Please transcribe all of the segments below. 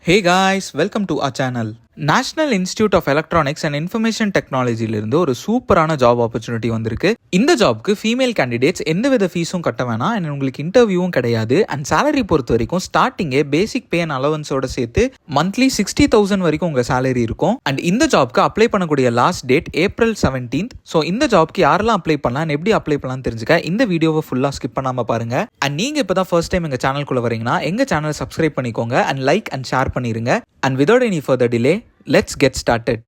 Hey guys, welcome to our channel. National institute of electronics and information டெக்னாலஜிலிருந்து ஒரு சூப்பரான job opportunity வந்திருக்கு. இந்த ஜாப்க்கு ஃபீமேல் கேண்டிடேட்ஸ் எந்தவித ஃபீஸும் கட்ட வேணாம் அண்ட் உங்களுக்கு இன்டர்வியூவும் கிடையாது. அண்ட் சேலரி பொறுத்த வரைக்கும் ஸ்டார்டிங்கே பேசிக் பே அண்ட் அலவன்ஸோட சேர்த்து மந்த்லி 60,000 வரைக்கும் உங்கள் சேலரி இருக்கும். அண்ட் இந்த ஜாப்க்கு அப்ளை பண்ணக்கூடிய last date April 17th. So இந்த ஜாப்க்கு யாரெல்லாம் அப்ளை பண்ணலாம், எப்படி அப்ளை பண்ணலாம்னு தெரிஞ்சுக்க இந்த வீடியோவை ஃபுல்லாக ஸ்கிப் பண்ணாமல் பாருங்க. அண்ட் நீங்கள் இப்போ தான் ஃபர்ஸ்ட் டைம் எங்கள் சேனலுக்குள்ளே வரீங்கன்னா எங்கள் சேனலை சப்ஸ்கிரைப் பண்ணிக்கோங்க அண்ட் லைக் அண்ட் ஷேர் பண்ணிருங்க. And without any further delay, let's get started.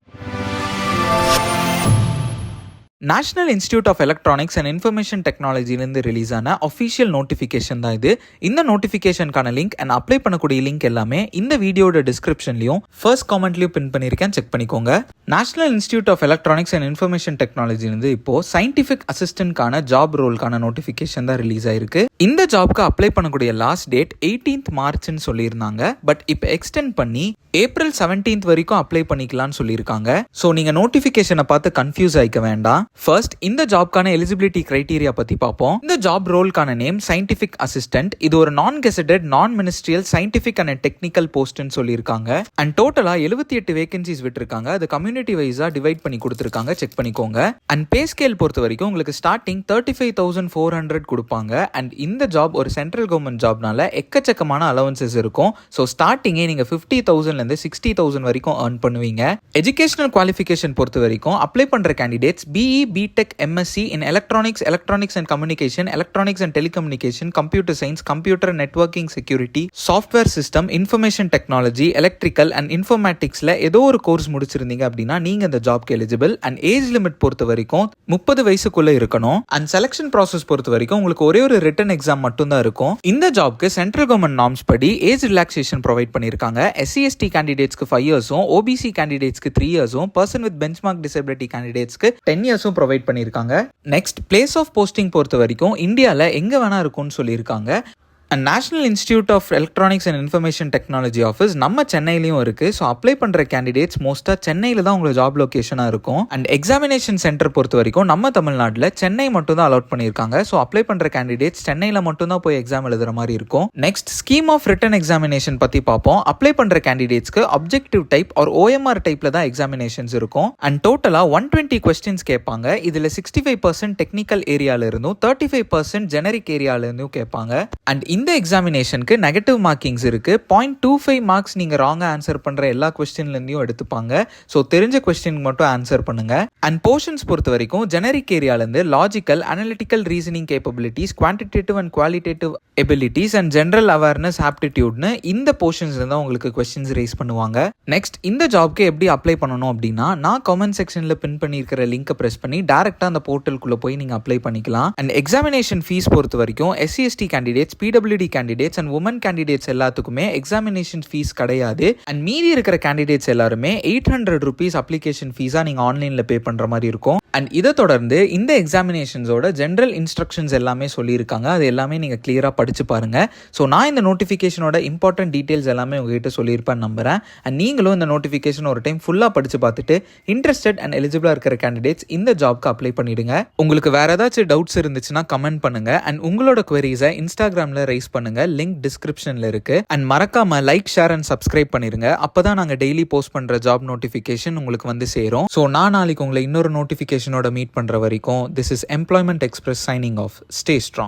National institute of electronics and information டெக்னாலஜிலேருந்து ரிலீஸ் ஆன அஃபிஷியல் நோட்டிஃபிகேஷன் தான் இது. இந்த நோட்டிஃபிகேஷனுக்கான லிங்க் அண்ட் அப்ளை பண்ணக்கூடிய லிங்க் எல்லாமே இந்த வீடியோட டிஸ்கிரிப்ஷன்லையும் ஃபர்ஸ்ட் காமெண்ட்லையும் பின் பண்ணியிருக்கேன், செக் பண்ணிக்கோங்க. National institute of electronics and information டெக்னாலஜிலேருந்து இப்போ சயின்டிஃபிக் அசிஸ்டன்ட்கான ஜாப் ரோல்கான நோட்டிஃபிகேஷன் தான் ரிலீஸ் ஆயிருக்கு. இந்த ஜாப்க்கு அப்ளை பண்ணக்கூடிய லாஸ்ட் டேட் 18th Marchன்னு சொல்லியிருந்தாங்க. பட் இப்போ எக்ஸ்டெண்ட் பண்ணி April 17th வரைக்கும் அப்ளை பண்ணிக்கலாம்னு சொல்லியிருக்காங்க. ஸோ நீங்கள் நோட்டிஃபிகேஷனை பார்த்து கன்ஃபியூஸ் ஆகிக்க வேண்டாம். ஃபர்ஸ்ட் இந்த ஜாப்க்கான எலிஜிபிலிட்டி கிரைட்டீரியா பற்றி பார்ப்போம். இந்த ஜாப் ரோல்கான நேம் சயின்டிஃபிக் அசிஸ்டன்ட். இது ஒரு நான் கெசட்டட் நான் மினிஸ்ட்ரியல் சயின்டிஃபிக் அண்ட் டெக்னிக்கல் போஸ்ட்னு சொல்லியிருக்காங்க. அண்ட் டோட்டலாக 78 வேகன்சிஸ் விட்டுருக்காங்க. அது கம்யூனிட்டி வைஸாக டிவைட் பண்ணி கொடுத்துருக்காங்க, செக் பண்ணிக்கோங்க. அண்ட் பே ஸ்கேல் பொறுத்த வரைக்கும் உங்களுக்கு ஸ்டார்டிங் 35,400 கொடுப்பாங்க. அண்ட் இந்த ஜாப் ஒரு சென்ட்ரல் கவர்மெண்ட் ஜாப்னால எக்கச்சக்கமான அலவன்சஸ் இருக்கும். ஸோ ஸ்டார்டிங்கே நீங்கள் 50,000 60,000 வரைக்கும் earn பண்ணுவீங்க. எஜுகேஷனல் குவாலிஃபிகேஷன் பொறுத்த வரைக்கும் அப்ளை பண்ற candidates BE, BTech, MSc in electronics and communication, electronics and telecommunication, computer science, computer networking security, software system, information technology, electrical and இன்ஃபர்மேட்டிக்ஸ்ல ஏதோ ஒரு கோர்ஸ் முடிச்சிருந்தீங்க அப்படின்னா நீங்க இந்த ஜாப்க்கு எலிஜிபிள். அண்ட் ஏஜ் லிமிட் பொறுத்த வரைக்கும் 30 வயசுக்குள்ள இருக்கணும். அண்ட் செலக்ஷன் ப்ராசஸ் பொறுத்த வரைக்கும் உங்களுக்கு ஒரே ஒரு ரிட்டன் எக்ஸாம் மட்டும் தான் இருக்கும். இந்த ஜாப்க்கு சென்ட்ரல் கவர்மெண்ட் நார்ம்ஸ் படி ஏஜ் ரிலாக்ஸேஷன் ப்ரொவைட் பண்ணிருக்காங்க. SC/ST கேண்டிடேட்ஸ்க்கு 5 இயர்ஸும், OBC கேண்டிடேட்ஸ்க்கு 3 இயர்ஸும், பர்சன் வித் பெஞ்ச்மார்க் டிசபிலிட்டி கேண்டிடேட்ஸ்க்கு 10 இயர்ஸும் ப்ரொவைட் பண்ணியிருக்காங்க. நெக்ஸ்ட், பிளேஸ் ஆஃப் போஸ்டிங் பொறுத்த வரைக்கும் இந்தியாவில் எங்க வேணா இருக்கும்னு சொல்லியிருக்காங்க. And national institute of electronics and information technology office நம்ம சென்னையிலையும் இருக்குது. ஸோ அப்ளை பண்ணுற கேண்டிடேட்ஸ் மோஸ்ட்டாக சென்னையில் தான் உங்களுக்கு ஜாப் லொக்கேஷனாக இருக்கும். அண்ட் எக்ஸாமினேஷன் சென்டர் பொறுத்த வரைக்கும் நம்ம தமிழ்நாட்டில் சென்னை மட்டும் தான் அலாட் பண்ணியிருக்காங்க. ஸோ அப்ளை பண்ணுற கேண்டிடேட்ஸ் சென்னையில் மட்டும் தான் போய் எக்ஸாம் எழுதுற மாதிரி இருக்கும். Next, scheme of written examination பற்றி பார்ப்போம். அப்ளை பண்ணுற கேண்டிடேட்ஸ்க்கு அப்ஜெக்டிவ் டைப் ஆர் OMR டைப்பில் தான் எக்ஸாமினேஷன்ஸ் இருக்கும். அண்ட் டோட்டலாக 120 கொஸ்டின்ஸ் கேட்பாங்க. இதில் 65% டெக்னிக்கல் ஏரியால இருந்தும் 35% ஜெனரிக் ஏரியால இருந்தும் கேட்பாங்க. அண்ட் இந்த எக்ஸாமினேஷனுக்கு நெகட்டிவ் மார்க்கிங்ஸ் இருக்கு. 0.25 மார்க்ஸ் நீங்க ராங்கா ஆன்சர் பண்ற எல்லா கொஸ்டின்ல இருந்தும் எடுத்துப்பாங்க. ஸோ தெரிஞ்ச கொஸ்டின் மட்டும் ஆன்சர் பண்ணுங்க. அண்ட் போர்ஷன்ஸ் பொறுத்த வரைக்கும் ஜெனரிக் ஏரியால இருந்து logical, analytical reasoning capabilities, quantitative and qualitative abilities and general awareness ஆப்டிடியூட்னு இந்த போர்ஷன்ஸ்ல தான் உங்களுக்கு கொஸ்டின்ஸ் ரைஸ் பண்ணுவாங்க. நெக்ஸ்ட், இந்த ஜாப்க்கு எப்படி அப்ளை பண்ணணும் அப்படின்னா நான் கமெண்ட் செக்ஷன்ல பின் பண்ணியிருக்கிற லிங்கை பிரஸ் பண்ணி டைரக்டா அந்த போர்ட்டலுக்குள்ள போய் நீங்க அப்ளை பண்ணிக்கலாம். அண்ட் எக்ஸாமினேஷன் ஃபீஸ் பொறுத்த வரைக்கும் SC/ST candidates, PWD candidates and women candidates எல்லாத்துக்குமே எக்ஸாமினேஷன் ஃபீஸ் கிடையாது. அண்ட் மீதி இருக்கிற கேண்டிடேட்ஸ் எல்லாருமே 800 rupees அப்ளிகேஷன் ஃபீஸா நீங்க ஆன்லைன்ல பே பண்ற மாதிரி இருக்கும். அண்ட் இதை தொடர்ந்து இந்த எக்ஸாமினேஷன்ஸோட ஜென்ரல் இன்ஸ்ட்ரக்ஷன்ஸ் எல்லாமே சொல்லியிருக்காங்க. அது எல்லாமே நீங்க கிளியரா படிச்சு பாருங்க. ஸோ நான் இந்த நோட்டிஃபிகேஷனோட இம்பார்ட்டன்ட் டீடைல்ஸ் எல்லாமே உங்ககிட்ட சொல்லியிருப்பேன் நம்புறேன். அண்ட் நீங்களும் இந்த நோட்டிஃபிகேஷன் ஒரு டைம் ஃபுல்லா படிச்சு பார்த்துட்டு இன்ட்ரெஸ்டட் அண்ட் எலிஜிபிளா இருக்கிற கேண்டிடேட்ஸ் இந்த ஜாப்க்கு அப்ளை பண்ணிடுங்க. உங்களுக்கு வேற ஏதாச்சும் டவுட்ஸ் இருந்துச்சுன்னா கமெண்ட் பண்ணுங்க. அண்ட் உங்களோட குவரிஸை இன்ஸ்டாகிராம்ல ரைஸ் பண்ணுங்க. லிங்க் டிஸ்கிரிப்ஷன்ல இருக்கு. அண்ட் மறக்காம லைக், ஷேர் அண்ட் சப்ஸ்கிரைப் பண்ணிருங்க. அப்பதான் நாங்க டெய்லி போஸ்ட் பண்ற ஜாப் நோட்டிஃபிகேஷன் உங்களுக்கு வந்து சேரும். ஸோ நான் நாளைக்கு உங்களை இன்னொரு நோட்டிஃபிகேஷனோட மீட் பண்ற வரைக்கும் this is employment express signing off. Stay strong.